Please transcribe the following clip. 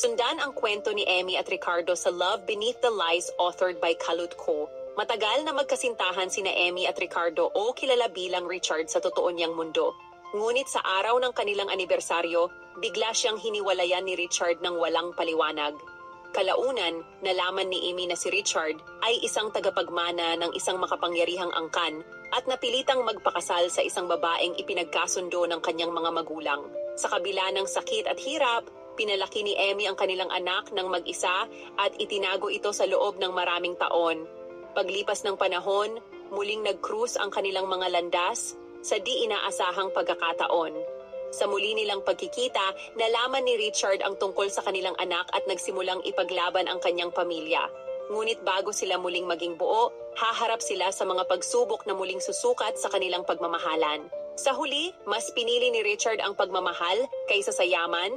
Sundan ang kwento ni Emmy at Ricardo sa Love Beneath the Lies authored by Kalut Ko. Matagal na magkasintahan sina Emmy at Ricardo o kilala bilang Richard sa totoo niyang mundo. Ngunit sa araw ng kanilang anibersaryo, bigla siyang hiniwalayan ni Richard ng walang paliwanag. Kalaunan, nalaman ni Emmy na si Richard ay isang tagapagmana ng isang makapangyarihang angkan at napilitang magpakasal sa isang babaeng ipinagkasundo ng kanyang mga magulang. Sa kabila ng sakit at hirap, pinalaki ni Emmy ang kanilang anak ng mag-isa at itinago ito sa loob ng maraming taon. Paglipas ng panahon, muling nag-cruise ang kanilang mga landas sa di inaasahang pagkakataon. Sa muli nilang pagkikita, nalaman ni Richard ang tungkol sa kanilang anak at nagsimulang ipaglaban ang kanyang pamilya. Ngunit bago sila muling maging buo, haharap sila sa mga pagsubok na muling susukat sa kanilang pagmamahalan. Sa huli, mas pinili ni Richard ang pagmamahal kaysa sa yaman,